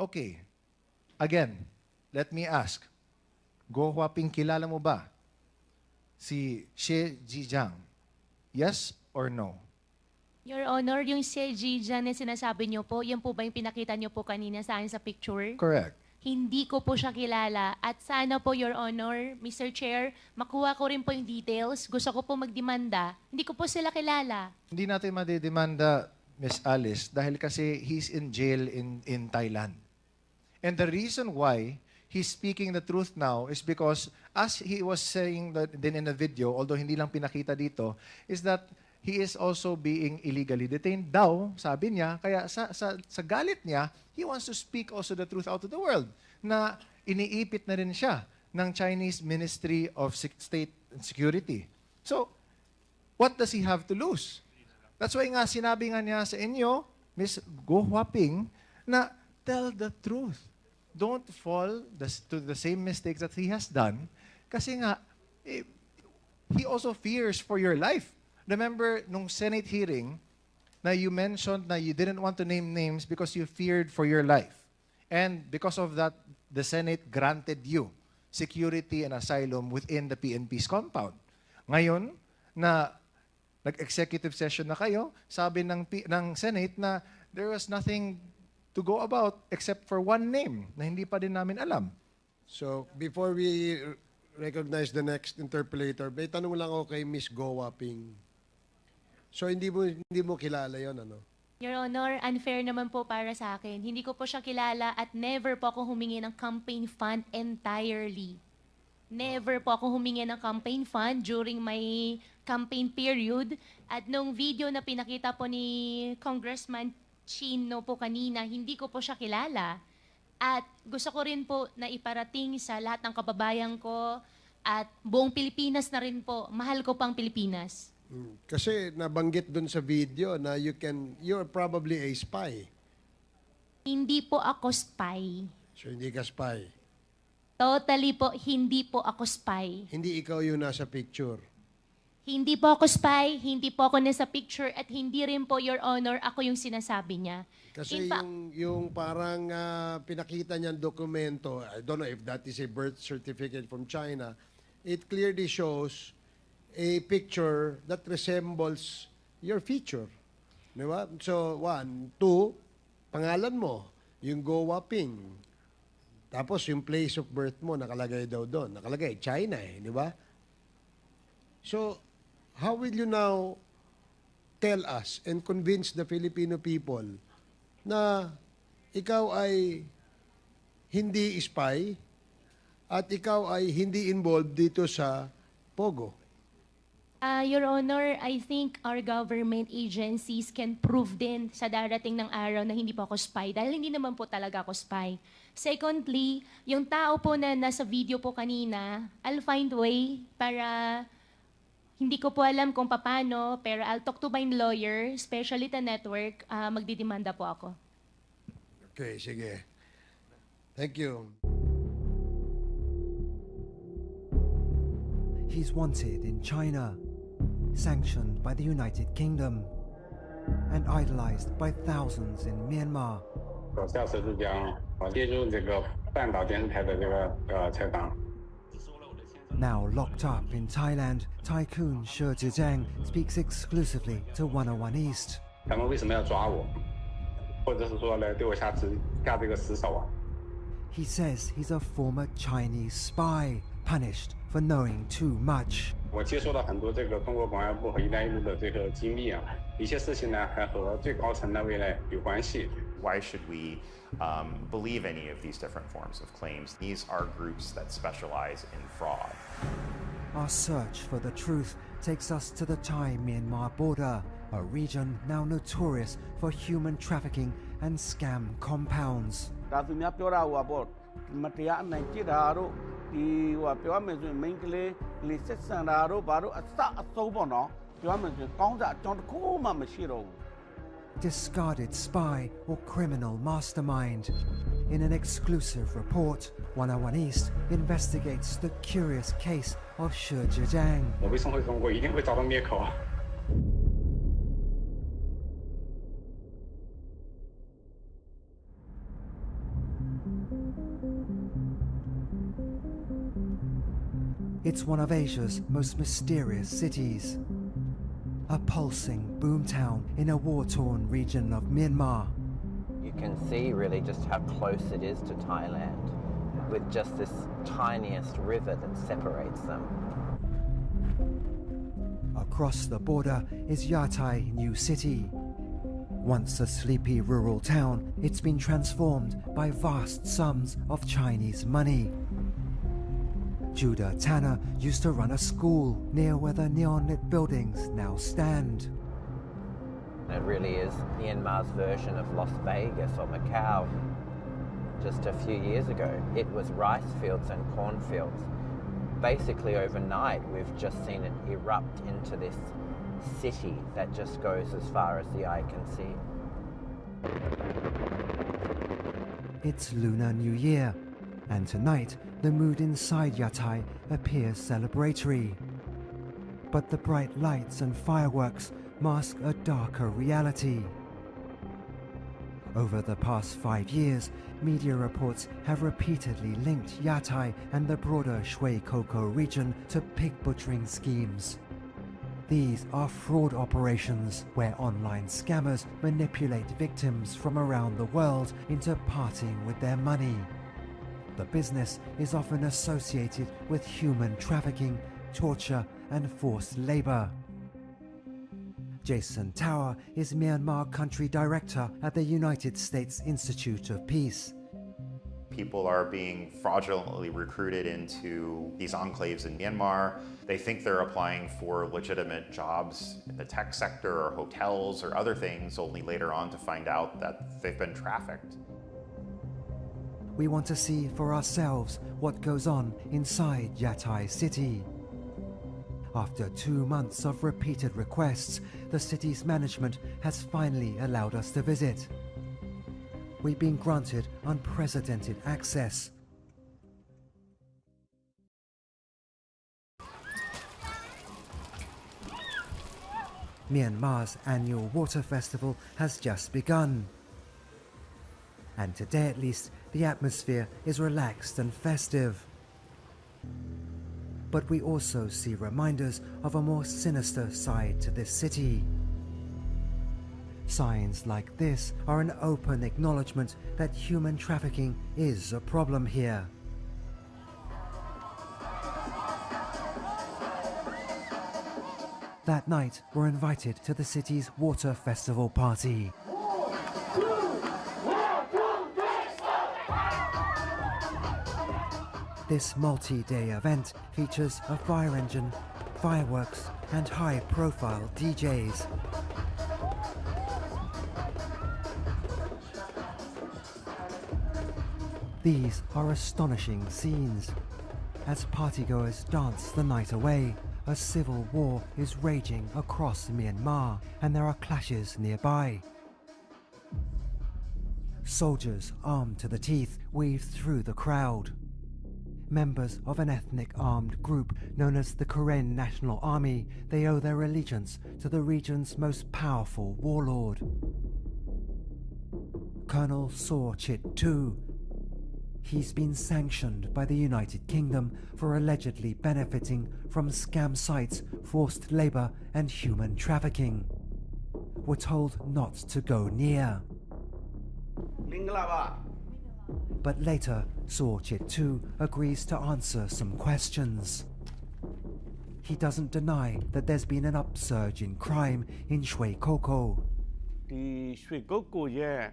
Okay. Again, let me ask. Go Huaping, kilala mo ba si ZHUJIANG? Yes or no? Your Honor, yung ZHUJIANG na sinasabi niyo po, yan po ba yung pinakita niyo po kanina sa akin sa picture? Correct. Hindi ko po siya kilala. At sana po, Your Honor, Mr. Chair, makuha ko rin po yung details. Gusto ko po magdemanda. Hindi ko po sila kilala. Hindi natin madidemanda, Miss Alice, dahil kasi he's in jail in Thailand. And the reason why he's speaking the truth now is because, as he was saying that din in the video, although hindi lang pinakita dito, is that he is also being illegally detained daw, sabi niya. Kaya sa galit niya, he wants to speak also the truth out to the world, na iniipit na rin siya ng Chinese Ministry of State and Security. So, what does he have to lose? That's why nga sinabi nga niya sa inyo, Miss Go Huaping, na tell the truth. Don't fall to the same mistakes that he has done. Kasi nga, he also fears for your life. Remember, nung Senate hearing, na you mentioned na you didn't want to name names because you feared for your life. And because of that, the Senate granted you security and asylum within the PNP's compound. Ngayon, na nag-executive session na kayo, sabi ng Senate na there was nothing to go about except for one name na hindi pa din namin alam. So, before we recognize the next interpolator, may tanong lang ako kay Miss Go Huaping. So, hindi mo kilala yon, ano? Your Honor, unfair naman po para sa akin. Hindi ko po siya kilala at never po ako humingi ng campaign fund entirely. Never po ako humingi ng campaign fund during my campaign period. At nung video na pinakita po ni Congressman Chino po kanina, hindi ko po siya kilala. At gusto ko rin po na iparating sa lahat ng kababayan ko at buong Pilipinas na rin po. Mahal ko pang Pilipinas. Kasi nabanggit dun sa video na you're probably a spy. Hindi po ako spy. So, hindi ka spy. Totally po, hindi po ako spy. Hindi ikaw yung nasa picture. Hindi po ako spy, hindi po ako nasa picture, at hindi rin po, Your Honor, ako yung sinasabi niya. Kasi yung parang pinakita niyang dokumento, I don't know if that is a birth certificate from China, it clearly shows a picture that resembles your feature. Di ba? So, 1, 2, pangalan mo, yung Go Huaping. Tapos yung place of birth mo, nakalagay daw doon. Nakalagay, China di ba? So, how will you now tell us and convince the Filipino people na ikaw ay hindi spy at ikaw ay hindi involved dito sa Pogo? Your Honor, I think our government agencies can prove din sa darating ng araw na hindi po ako spy dahil hindi naman po talaga ako spy. Secondly, yung tao po na nasa video po kanina, I'll find way para, hindi ko po alam kung paano, pero I'll talk to my lawyer, especially the network, magdidemanda po ako. Okay, sige. Thank you. He's wanted in China, sanctioned by the United Kingdom, and idolized by thousands in Myanmar. 下次是将列入这个半岛电视台的这个采访。 Now locked up in Thailand, tycoon ZHUJIANG speaks exclusively to 101 East. 他们为什么要抓我，或者是说来对我下这个死手啊？ He says he's a former Chinese spy, punished for knowing too much. 我接收到很多这个中国公安部和“一带一路”的这个机密啊，一些事情呢还和最高层那位呢有关系。 Why should we believe any of these different forms of claims? These are groups that specialize in fraud. Our search for the truth takes us to the Thai-Myanmar border, a region now notorious for human trafficking and scam compounds. ဒါသူများပြောတာဟိုပေါ့မတရားအနိုင်ကျစ်တာတို့ဒီဟိုပြောရမယ်ဆိုရင် main ကလေးလေဆက်ဆံတာတို့ဘာတို့အစအဆုံးပေါ့နော်ပြောရမယ်ဆိုရင်ကောင်းစားအကြောင်းတစ်ခုမှမရှိတော့ဘူး Discarded spy or criminal mastermind. In an exclusive report, 101 East investigates the curious case of ZHUJIANG. 我被送回中国一定会遭到灭口。It's one of Asia's most mysterious cities, a pulsing boomtown in a war-torn region of Myanmar. You can see really just how close it is to Thailand, with just this tiniest river that separates them. Across the border is Yatai New City. Once a sleepy rural town, it's been transformed by vast sums of Chinese money. Judah Tanner used to run a school near where the neon-lit buildings now stand. It really is Myanmar's version of Las Vegas or Macau. Just a few years ago, it was rice fields and cornfields. Basically overnight, we've just seen it erupt into this city that just goes as far as the eye can see. It's Lunar New Year, and tonight the mood inside Yatai appears celebratory. But the bright lights and fireworks mask a darker reality. Over the past 5 years, media reports have repeatedly linked Yatai and the broader Shui Koko region to pig butchering schemes. These are fraud operations where online scammers manipulate victims from around the world into parting with their money. The business is often associated with human trafficking, torture, and forced labor. Jason Tower is Myanmar Country Director at the United States Institute of Peace. People are being fraudulently recruited into these enclaves in Myanmar. They think they're applying for legitimate jobs in the tech sector or hotels or other things, only later on to find out that they've been trafficked. We want to see for ourselves what goes on inside Yatai City. After 2 months of repeated requests, the city's management has finally allowed us to visit. We've been granted unprecedented access. Myanmar's annual water festival has just begun. And today at least, the atmosphere is relaxed and festive. But we also see reminders of a more sinister side to this city. Signs like this are an open acknowledgement that human trafficking is a problem here. That night, we're invited to the city's water festival party. This multi-day event features a fire engine, fireworks, and high-profile DJs. These are astonishing scenes. As partygoers dance the night away, a civil war is raging across Myanmar, and there are clashes nearby. Soldiers armed to the teeth weave through the crowd. Members of an ethnic armed group known as the Karen National Army, they owe their allegiance to the region's most powerful warlord, Colonel Saw Chit Tu. He's been sanctioned by the United Kingdom for allegedly benefiting from scam sites, forced labor, and human trafficking. We're told not to go near. But later, Saw Chit Tu agrees to answer some questions. He doesn't deny that there's been an upsurge in crime in Shui Koko. The Shui Koko, yeah.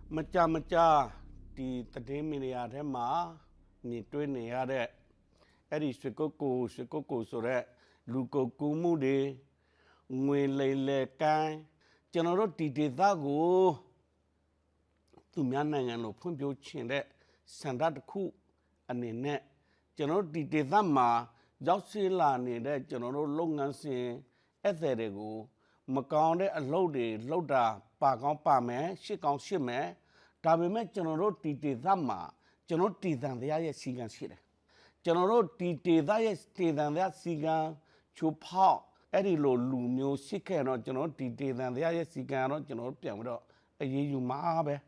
Macha, the Tademinia Rema, Nitwini Ade, Eddie Shui Koko, so that Luko Kumude, Nwele Kai, General Tidago. Tu mianang and open your chin that Sandat Ku and in net. General Didama, Jousila near that General Longan say, Etherego, Maconde a loaded, Loda, Pagon Pame, Shikon Shime, Tabime General Didama, General Tidan the Aya Sigan Shire. General Didaya stayed than that Sigan, Chupa, Edilo Lumio, Sikan or General Didan the Aya Sigan or General Piamro, a ye you mabe.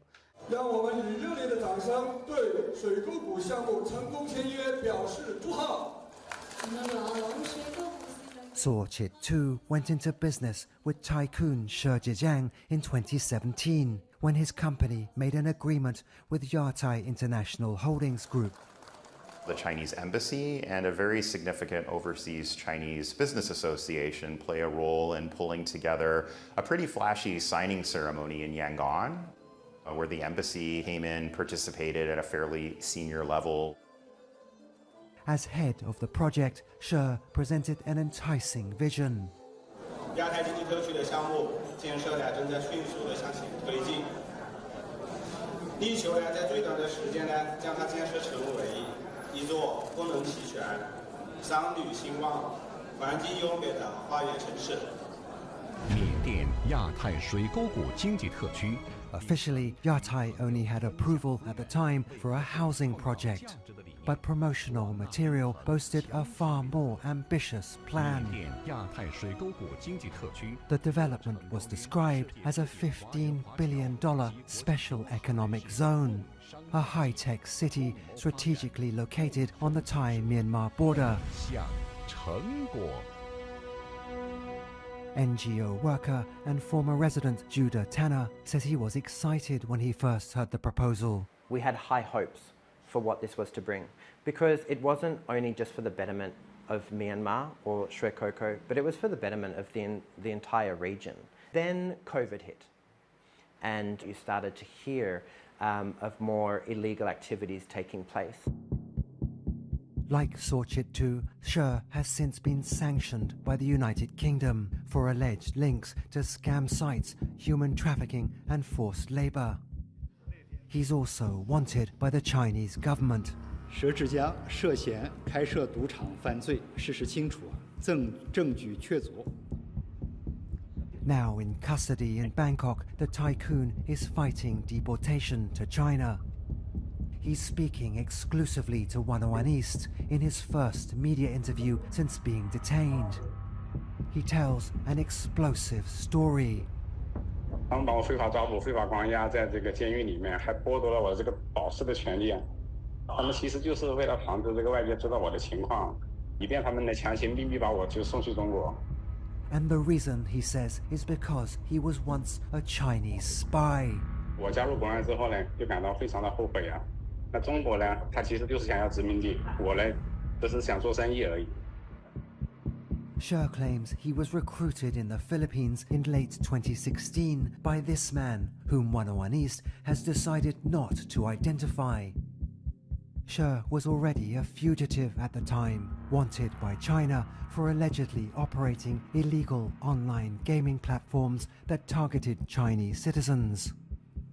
让我们以热烈的掌声对水沟谷项目成功签约表示祝贺。 Sorchit too went into business with tycoon ZHUJIANG in 2017 when his company made an agreement with Yatai International Holdings Group. The Chinese embassy and a very significant overseas Chinese business association play a role in pulling together a pretty flashy signing ceremony in Yangon, where the embassy came in, participated at a fairly senior level. As head of the project, She presented an enticing vision. 亚太经济特区的项目建设呢，正在迅速的向前推进，力求呢，在最短的时间呢，将它建设成为一座功能齐全、商旅兴旺、环境优美的花园城市。缅甸亚太水沟谷经济特区。 Officially, Yatai only had approval at the time for a housing project, but promotional material boasted a far more ambitious plan. The development was described as a $15 billion special economic zone, a high-tech city strategically located on the Thai-Myanmar border. NGO worker and former resident Judah Tanner says he was excited when he first heard the proposal. We had high hopes for what this was to bring, because it wasn't only just for the betterment of Myanmar or Sri Koko, but it was for the betterment of the entire region. Then COVID hit, and you started to hear of more illegal activities taking place. Like Sorchit too, She has since been sanctioned by the United Kingdom for alleged links to scam sites, human trafficking and forced labour. He's also wanted by the Chinese government. 佘志佳涉嫌开设赌场犯罪，事实清楚，证据确凿。 Now in custody in Bangkok, the tycoon is fighting deportation to China. He's speaking exclusively to 101 East in his first media interview since being detained. He tells an explosive story. 他们把我非法抓捕、非法关押在这个监狱里面，还剥夺了我这个保释的权利。他们其实就是为了防止这个外界知道我的情况，以便他们来强行逼把我就送去中国。 And the reason, he says, is because he was once a Chinese spy. 我加入国安之后呢，就感到非常的后悔啊。那中国呢，他其实就是想要殖民地，我呢，只是想做生意而已。 She claims he was recruited in the Philippines in late 2016 by this man, whom 101 East has decided not to identify. She was already a fugitive at the time, wanted by China for allegedly operating illegal online gaming platforms that targeted Chinese citizens.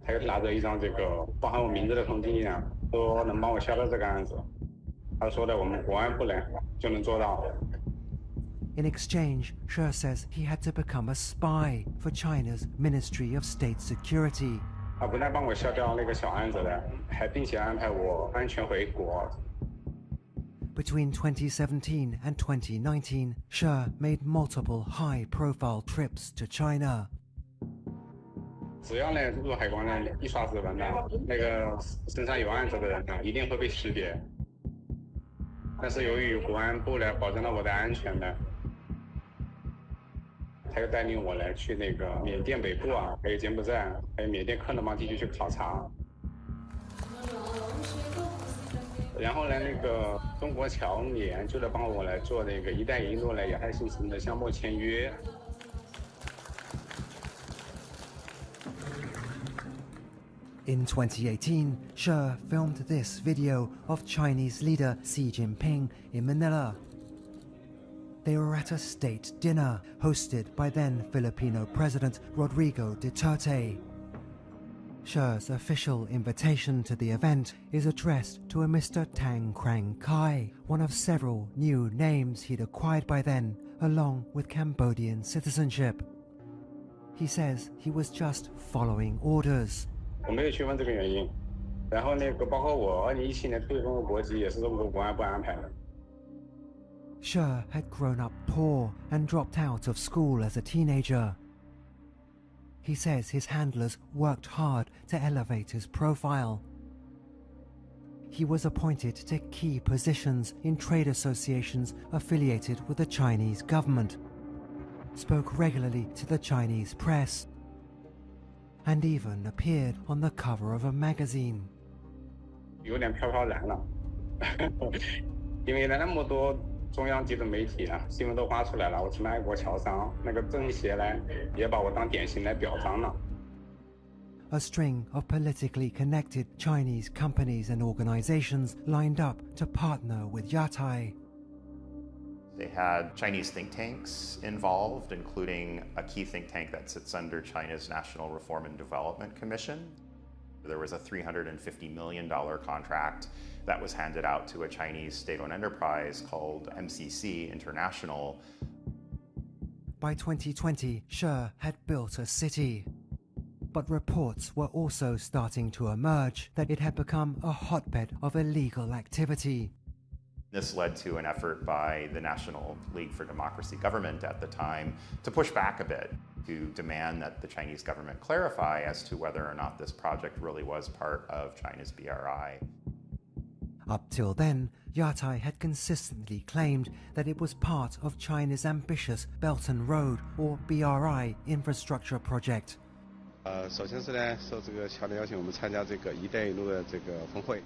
他又拿着一张这个包含我名字的通缉令，说能帮我销掉这个案子。他说的我们国安部呢就能做到。 In exchange, She says he had to become a spy for China's Ministry of State Security. 他不但帮我销掉那个小案子的，还并且安排我安全回国。 Between 2017 and 2019, She made multiple high-profile trips to China. 只要呢入海关呢一刷指纹呢，那个身上有案子的人呢一定会被识别。但是由于国安部呢保证了我的安全呢。 他又带领我来去那个缅甸北部啊，还有柬埔寨，还有缅甸克勒邦地区去考察。然后呢，那个中国侨联就来帮我来做那个“一带一路”来亚太新城的项目签约。In 2018, She filmed this video of Chinese leader Xi Jinping in Manila. They were at a state dinner hosted by then Filipino President Rodrigo Duterte. She's official invitation to the event is addressed to a Mr. Tang Krang Kai, one of several new names he'd acquired by then, along with Cambodian citizenship. He says he was just following orders. 我没有去问这个原因，然后那个包括我2017年退中国国籍也是中国国安部安排的。 She had grown up poor and dropped out of school as a teenager. He says his handlers worked hard to elevate his profile. He was appointed to key positions in trade associations affiliated with the Chinese government, spoke regularly to the Chinese press, and even appeared on the cover of a magazine. 有点飘飘然了，因为那么多中央级的媒体啊，新闻都发出来了，我是爱国侨商，那个政协呢也把我当典型来表彰了。A string of politically connected Chinese companies and organizations lined up to partner with Yatai. They had Chinese think tanks involved, including a key think tank that sits under China's National Reform and Development Commission. There was a $350 million contract that was handed out to a Chinese state-owned enterprise called MCC International. By 2020, She had built a city. But reports were also starting to emerge that it had become a hotbed of illegal activity. This led to an effort by the National League for Democracy government at the time to push back a bit, to demand that the Chinese government clarify as to whether or not this project really was part of China's BRI. Up till then, Yatai had consistently claimed that it was part of China's ambitious Belt and Road, or BRI, infrastructure project. 首先是呢，受这个强烈邀请，我们参加这个"一带一路"的这个峰会。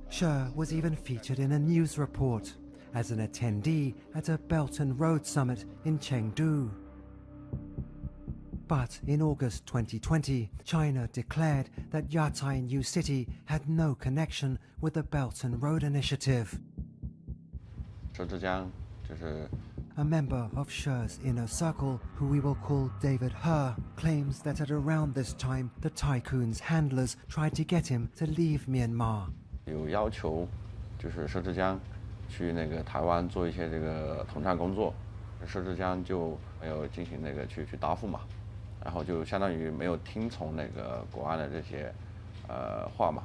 She was even featured in a news report as an attendee at a Belt and Road summit in Chengdu. But in August 2020, China declared that Yatai New City had no connection with the Belt and Road Initiative. 说浙江就是 A member of She's inner circle, who we will call David He, claims that at around this time, the tycoon's handlers tried to get him to leave Myanmar. 有要求，就是说浙江去那个台湾做一些这个统战工作，说浙江就没有进行那个去答复嘛，然后就相当于没有听从那个国安的这些话嘛。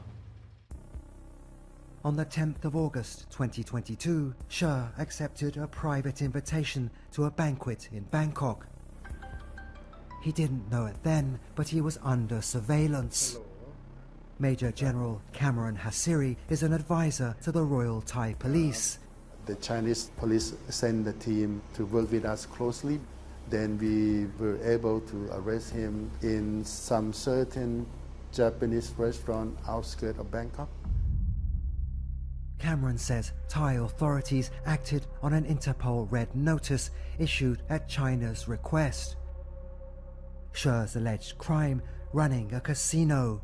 On the 10th of August 2022, She accepted a private invitation to a banquet in Bangkok. He didn't know it then, but he was under surveillance. Major General Cameron Hassiri is an advisor to the Royal Thai Police. The Chinese police sent the team to work with us closely. Then we were able to arrest him in some certain Japanese restaurant outskirts of Bangkok. Cameron says Thai authorities acted on an Interpol red notice issued at China's request. She's alleged crime: running a casino.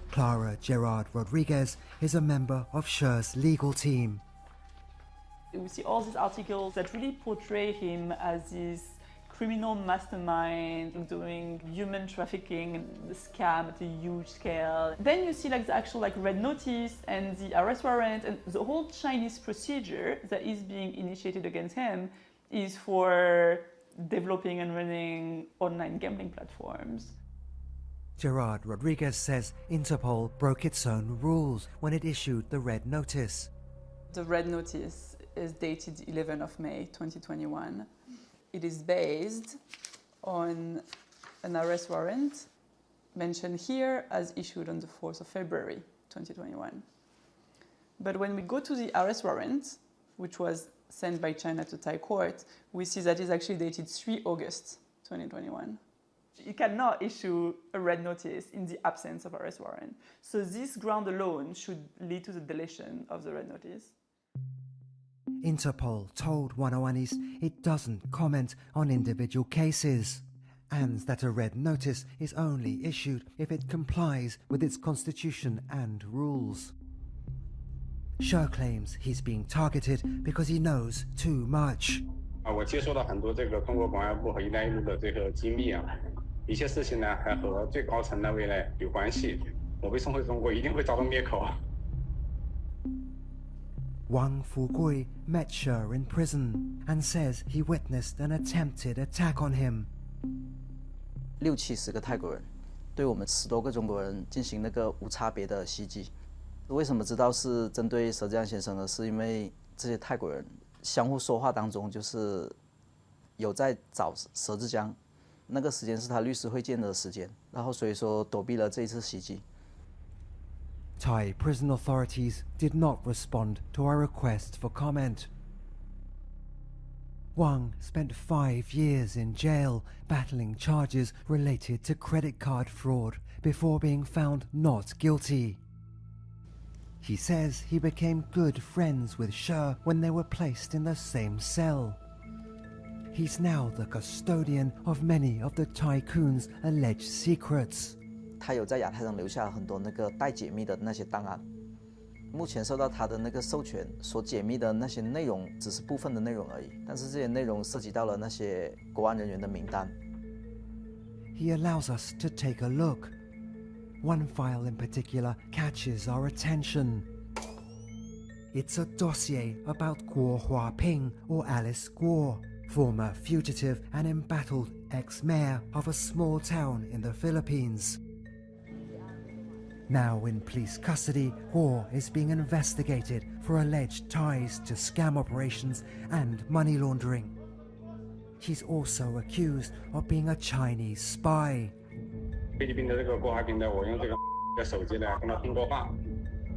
Clara Gerard Rodriguez is a member of She's legal team. We see all these articles that really portray him as this criminal mastermind doing human trafficking and the scam at a huge scale. Then you see the actual red notice and the arrest warrant, and the whole Chinese procedure that is being initiated against him is for developing and running online gambling platforms. Gerard Rodriguez says Interpol broke its own rules when it issued the red notice. The red notice is dated 11th of May 2021. It is based on an arrest warrant mentioned here as issued on the 4th of February 2021. But when we go to the arrest warrant, which was sent by China to Thai court, we see that it's actually dated 3 August 2021. You cannot issue a red notice in the absence of arrest warrant. So this ground alone should lead to the deletion of the red notice. Interpol told 101 East it doesn't comment on individual cases, and that a red notice is only issued if it complies with its constitution and rules. She claims he's being targeted because he knows too much. 我接收到很多这个中国公安部和"一带一路"的这个机密啊，一些事情呢还和最高层那位呢有关系。我被送回中国一定会遭到灭口。 Wang Fugui met She in prison and says he witnessed an attempted attack on him. 60-70个泰国人对我们10多个中国人进行那个无差别的袭击。为什么知道是针对佘志阳先生呢？是因为这些泰国人相互说话当中就是有在找佘志江，那个时间是他律师会见的时间，然后所以说躲避了这一次袭击。Thai prison authorities did not respond to our request for comment. Wang spent 5 years in jail battling charges related to credit card fraud before being found not guilty. He says he became good friends with She when they were placed in the same cell. He's now the custodian of many of the tycoon's alleged secrets. 他有在亚太上留下很多那个待解密的那些档案，目前受到他的那个授权所解密的那些内容只是部分的内容而已，但是这些内容涉及到了那些国安人员的名单。He allows us to take a look. One file in particular catches our attention. It's a dossier about Guo Huaping or Alice Guo, former fugitive and embattled ex-mayor of a small town in the Philippines. Now in police custody, Guo is being investigated for alleged ties to scam operations and money laundering. He's also accused of being a Chinese spy. 菲律宾的这个郭华平的，我用这个手机呢跟他通过话，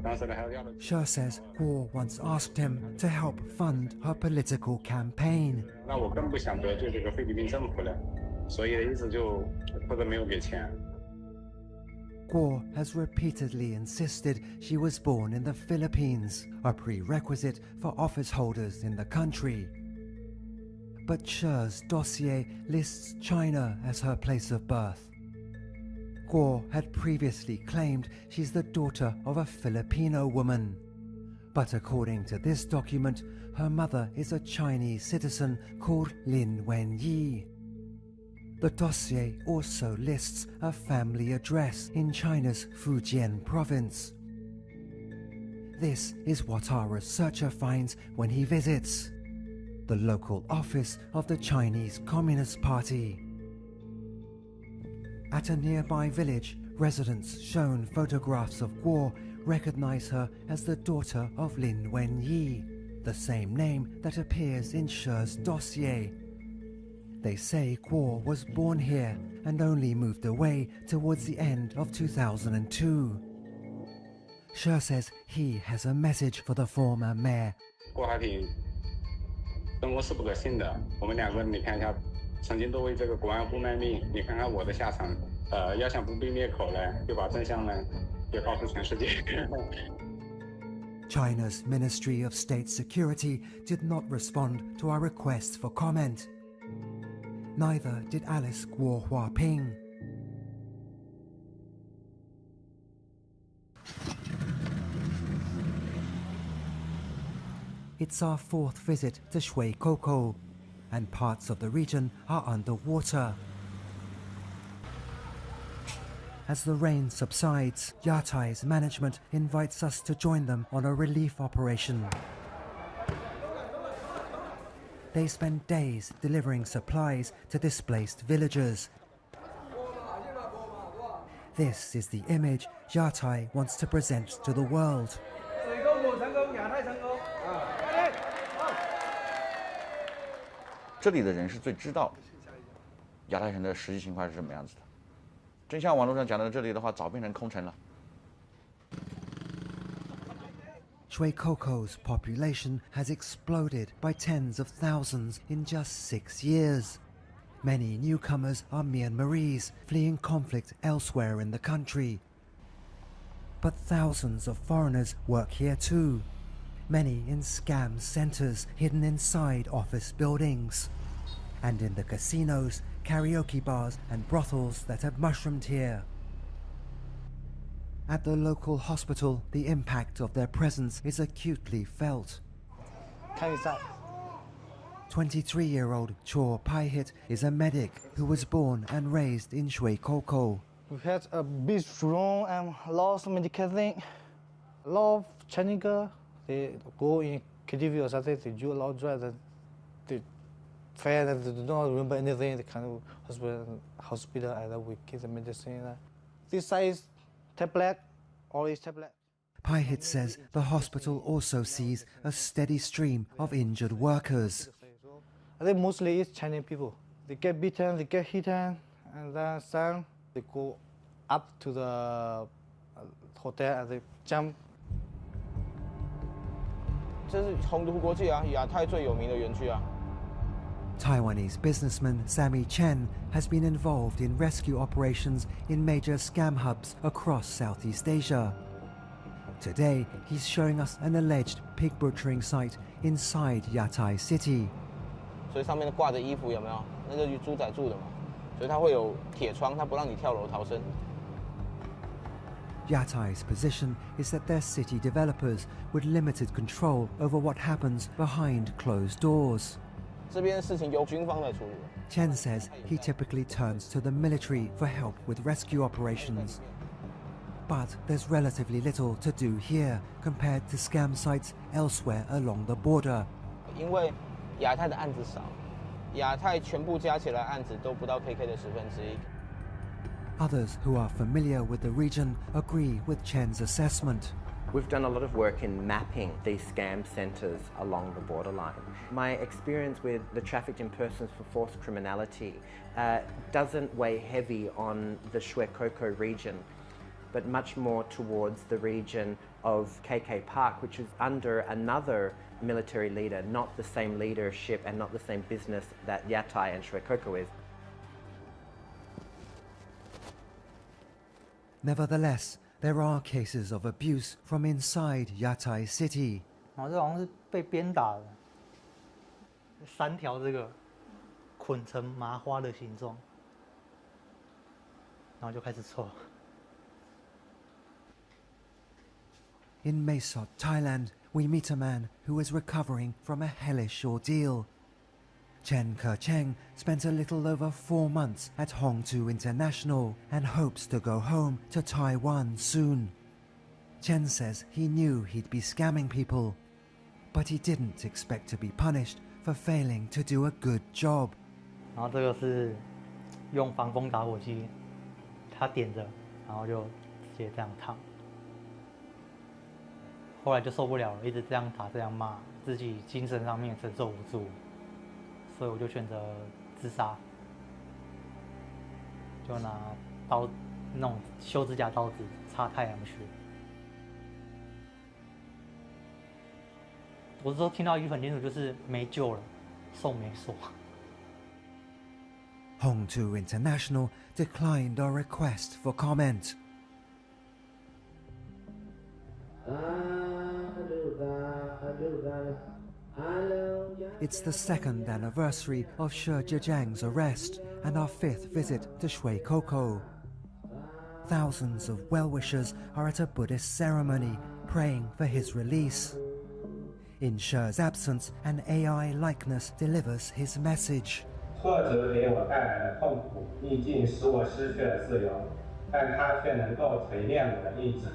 当时呢还要了。She says Guo once asked him to help fund her political campaign. 那我更不想得罪这个菲律宾政府了，所以一直就或者没有给钱。 Guo has repeatedly insisted she was born in the Philippines, a prerequisite for office holders in the country. But She's dossier lists China as her place of birth. Guo had previously claimed she's the daughter of a Filipino woman. But according to this document, her mother is a Chinese citizen called Lin Wenyi. The dossier also lists a family address in China's Fujian province. This is what our researcher finds when he visits the local office of the Chinese Communist Party. At a nearby village, residents shown photographs of Guo recognize her as the daughter of Lin Wenyi, the same name that appears in She's dossier. They say Guo was born here and only moved away towards the end of 2002. She says he has a message for the former mayor. 郭华平，生活是不可信的。我们两个人，你看一下，曾经都为这个国安部卖命。你看看我的下场，要想不被灭口呢，就把真相呢，也告诉全世界。China's Ministry of State Security did not respond to our request for comment. Neither did Alice Guo Huaping. It's our fourth visit to Shui Koko, and parts of the region are underwater. As the rain subsides, Yatai's management invites us to join them on a relief operation. They spend days delivering supplies to displaced villagers. This is the image Yatai wants to present to the world. 这里的人是最知道亚太城的实际情况是什么样子的。真像网络上讲的，这里的话早变成空城了。 Shui Koko's population has exploded by tens of thousands in just 6 years. Many newcomers are Myanmarese fleeing conflict elsewhere in the country. But thousands of foreigners work here too, many in scam centers hidden inside office buildings, and in the casinos, karaoke bars and brothels that have mushroomed here. At the local hospital, the impact of their presence is acutely felt. 23-year-old Cho Paihit is a medic who was born and raised in Shui Koko. We had a big strong and lost medical thing. A lot of Chinese girls, they go in KTV or something, they do a lot of drugs, they fail, and they don't remember anything, they come to hospital and we give them medicine. This size tablet, orange tablet. Paihit says the hospital also sees a steady stream of injured workers. I think mostly it's Chinese people. They get beaten, they get hit, and then some they go up to the hotel and they jump. 这是洪都国际啊，亚太最有名的园区啊。 Taiwanese businessman Sammy Chen has been involved in rescue operations in major scam hubs across Southeast Asia. Today, he's showing us an alleged pig butchering site inside Yatai city. 所以上面挂着衣服有没有？那就是猪仔住的嘛，所以它会有铁窗，它不让你跳楼逃生。 Yatai's position is that their city developers would limited control over what happens behind closed doors. 这边事情由军方来处理。 Chen says he typically turns to the military for help with rescue operations. But there's relatively little to do here compared to scam sites elsewhere along the border. 因为亚太的案子少，亚太全部加起来案子都不到 KK 的1/10。 Others who are familiar with the region agree with Chen's assessment. We've done a lot of work in mapping these scam centres along the borderline. My experience with the trafficked in persons for forced criminality doesn't weigh heavy on the Shwekoko region, but much more towards the region of KK Park, which is under another military leader, not the same leadership and not the same business that Yatai and Shwekoko is. Nevertheless, there are cases of abuse from inside Yatai city. 然后这好像是被鞭打的，3条这个捆成麻花的形状，然后就开始抽。 In Mae Sot, Thailand, we meet a man who is recovering from a hellish ordeal. Chen Ke-cheng spent a little over 4 months at Hongtu International and hopes to go home to Taiwan soon. Chen says he knew he'd be scamming people, but he didn't expect to be punished for failing to do a good job. 然后这个是用防风打火机，他点着，然后就直接这样烫。后来就受不了了，一直这样打这样骂，自己精神上面承受不住。 所以我就选择自杀，就拿刀那种修指甲刀子插太阳穴。我之后听到一句很清楚，就是没救了，送没锁。Hongtu International declined our request for comment. It's the 2nd anniversary of ZHUJIANG's arrest and our 5th visit to Shwekoko. Thousands of well-wishers are at a Buddhist ceremony praying for his release. In She's absence, an AI likeness delivers his message. 挫折给我带来了痛苦，逆境使我失去了自由，但它却能够锤炼我的意志。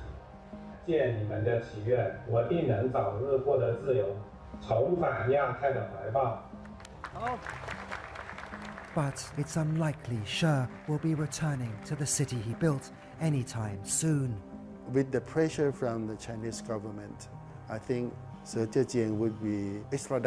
借你们的祈愿，我定能早日获得自由。 重返亚太的怀抱。But it's unlikely She will be returning to the city he built anytime soon. With the pressure from the Chinese government, I think ZHUJIANG would be extradited